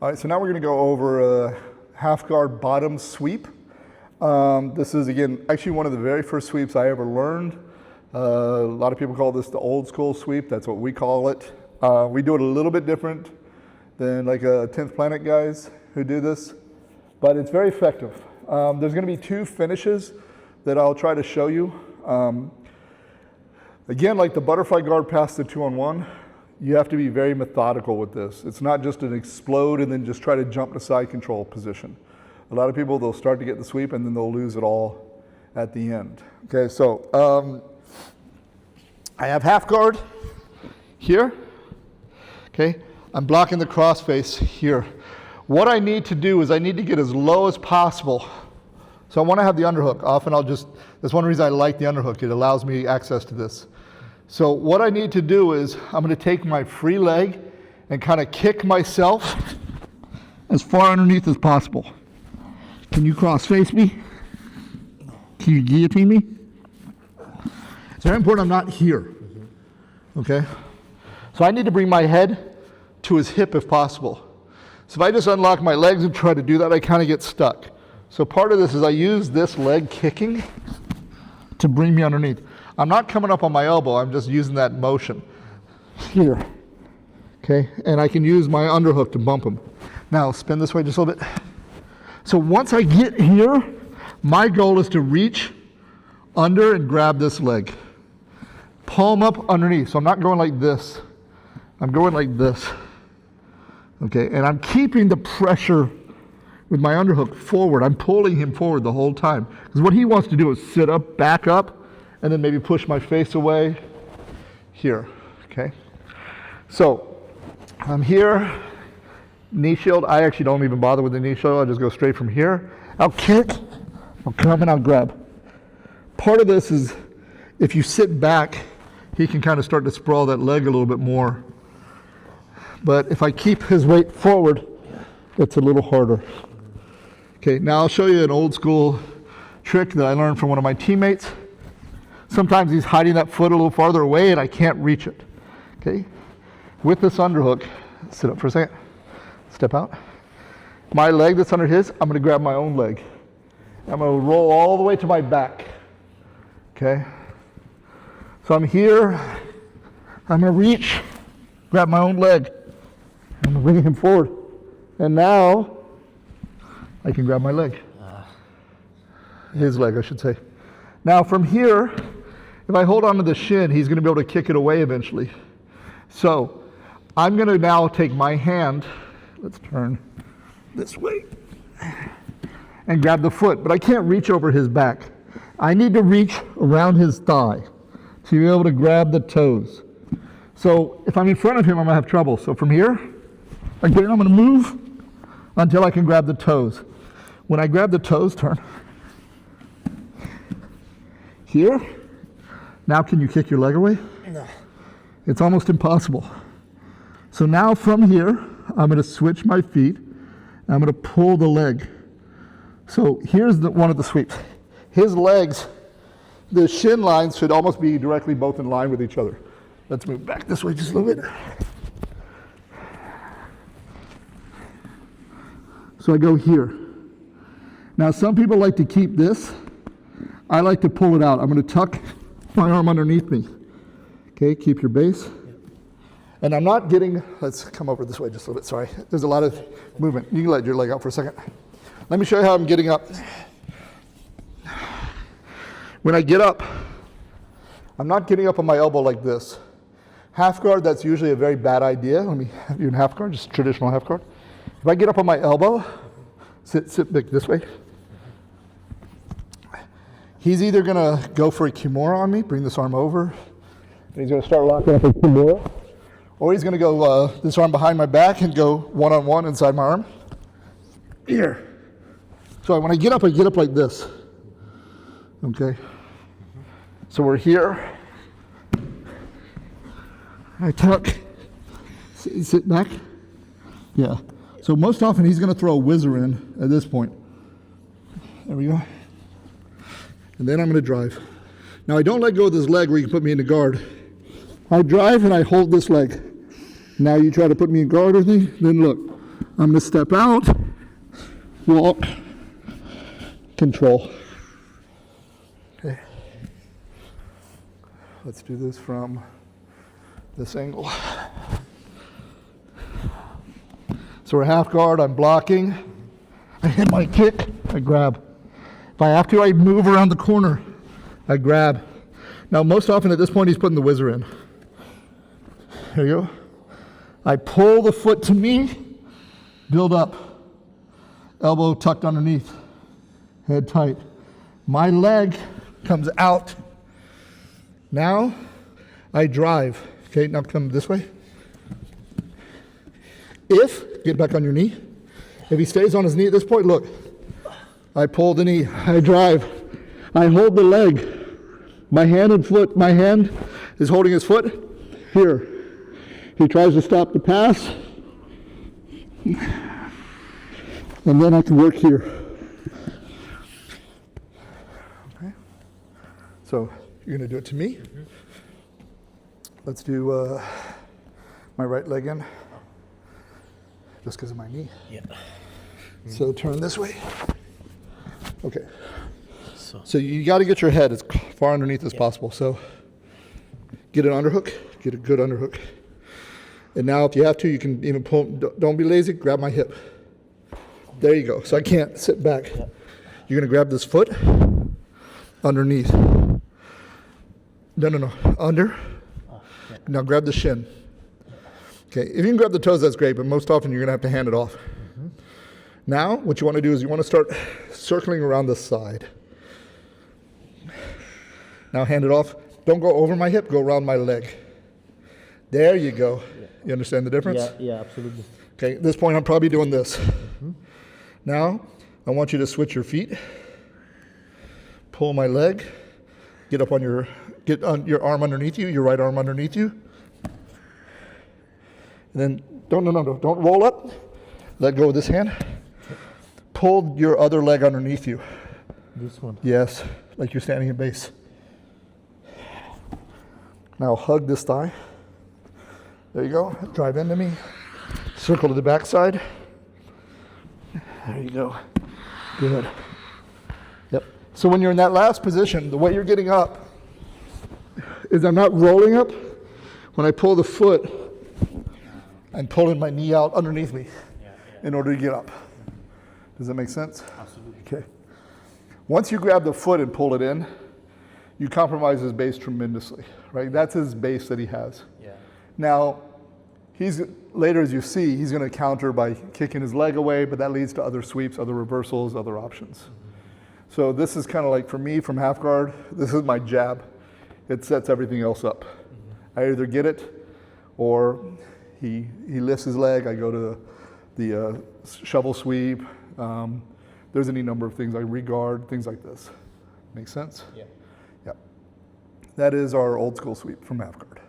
All right, so now we're going to go over a half guard bottom sweep. This is, again, actually one of the very first sweeps I ever learned. A lot of people call this the old school sweep. That's what we call it. We do it a little bit different than like a 10th Planet guys who do this, but it's very effective. There's going to be two finishes that I'll try to show you. Again, like the butterfly guard past the 2-on-1, you have to be very methodical with this. It's not just an explode and then just try to jump to side control position. A lot of people, they'll start to get the sweep and then they'll lose it all at the end. Okay, so I have half guard here. Okay, I'm blocking the crossface here. What I need to do is I need to get as low as possible. So I want to have the underhook. Often that's one reason I like the underhook. It allows me access to this. So what I need to do is I'm going to take my free leg and kind of kick myself as far underneath as possible. Can you cross face me? Can you guillotine me? It's very important I'm not here. Okay? So I need to bring my head to his hip if possible. So if I just unlock my legs and try to do that, I kind of get stuck. So part of this is I use this leg kicking to bring me underneath. I'm not coming up on my elbow, I'm just using that motion here. Okay, and I can use my underhook to bump him. Now spin this way just a little bit. So once I get here, my goal is to reach under and grab this leg. Palm up underneath. So I'm not going like this. I'm going like this. Okay, and I'm keeping the pressure with my underhook forward. I'm pulling him forward the whole time. Because what he wants to do is sit up, back up, and then maybe push my face away here. Okay? So I'm here. Knee shield. I actually don't even bother with the knee shield. I'll just go straight from here. I'll kick. I'll come and I'll grab. Part of this is if you sit back, he can kind of start to sprawl that leg a little bit more. But if I keep his weight forward, it's a little harder. Okay, now I'll show you an old school trick that I learned from one of my teammates. Sometimes he's hiding that foot a little farther away and I can't reach it. Okay, with this underhook, sit up for a second, step out. My leg that's under his, I'm going to grab my own leg. I'm going to roll all the way to my back. Okay, so I'm here, I'm going to reach, grab my own leg. I'm going to bring him forward. And now I can grab my leg. His leg, I should say. Now from here, if I hold onto the shin, he's going to be able to kick it away eventually. So I'm going to now take my hand, let's turn this way, and grab the foot. But I can't reach over his back. I need to reach around his thigh to be able to grab the toes. So if I'm in front of him, I'm going to have trouble. So from here, again, I'm going to move until I can grab the toes. When I grab the toes, turn. Here. Now can you kick your leg away? No. It's almost impossible. So now from here, I'm going to switch my feet. I'm going to pull the leg. So here's one of the sweeps. His legs, the shin lines should almost be directly both in line with each other. Let's move back this way just a little bit. So I go here. Now some people like to keep this. I like to pull it out. I'm going to tuck my arm underneath me. Okay, keep your base. And I'm not getting, let's come over this way just a little bit, sorry. There's a lot of movement. You can let your leg out for a second. Let me show you how I'm getting up. When I get up, I'm not getting up on my elbow like this. Half guard, that's usually a very bad idea. Let me have you in half guard, just traditional half guard. If I get up on my elbow, sit back this way. He's either going to go for a Kimura on me, bring this arm over, and he's going to start locking up a Kimura, or he's going to go this arm behind my back and go one-on-one inside my arm. Here. So when I get up like this. Okay. So we're here. I tuck. Sit back. Yeah. So most often he's going to throw a whizzer in at this point. There we go. And then I'm going to drive. Now I don't let go of this leg where you can put me into guard. I drive and I hold this leg. Now you try to put me in guard with me, then look. I'm going to step out, walk, control. Okay. Let's do this from this angle. So we're half guard, I'm blocking. I hit my kick, I grab. If I have to, I move around the corner, I grab. Now most often at this point he's putting the whizzer in. There you go. I pull the foot to me, build up. Elbow tucked underneath, head tight. My leg comes out. Now I drive. Okay, now come this way. Get back on your knee. If he stays on his knee at this point, look. I pull the knee, I drive. I hold the leg. My hand is holding his foot here. He tries to stop the pass. And then I can work here. Okay. So you're going to do it to me. Mm-hmm. Let's do my right leg in. Just because of my knee. Yeah. So turn this way. Okay. So you got to get your head as far underneath as possible. So get an underhook. Get a good underhook. And now if you have to, you can even pull. Don't be lazy. Grab my hip. There you go. So I can't sit back. You're going to grab this foot underneath. No. Under. Now grab the shin. Okay, if you can grab the toes, that's great, but most often you're going to have to hand it off. Mm-hmm. Now, what you want to do is you want to start circling around the side. Now hand it off. Don't go over my hip, go around my leg. There you go. Yeah. You understand the difference? Yeah, absolutely. Okay, at this point I'm probably doing this. Mm-hmm. Now, I want you to switch your feet. Pull my leg. Get on your arm underneath you, your right arm underneath you. And then, don't roll up. Let go of this hand. Pull your other leg underneath you. This one? Yes, like you're standing in base. Now hug this thigh. There you go. Drive into me. Circle to the backside. There you go. Good. Yep. So when you're in that last position, the way you're getting up is I'm not rolling up. When I pull the foot, I'm pulling my knee out underneath me in order to get up. Does that make sense? Absolutely. Okay. Once you grab the foot and pull it in, you compromise his base tremendously, right? That's his base that he has. Yeah. Now, later as you see, he's going to counter by kicking his leg away, but that leads to other sweeps, other reversals, other options. Mm-hmm. So this is kind of like, for me, from half guard, this is my jab. It sets everything else up. Mm-hmm. I either get it, or he lifts his leg, I go to the shovel sweep. There's any number of things, like regard, things like this. Make sense? Yeah. Yeah. That is our old school sweep from half guard.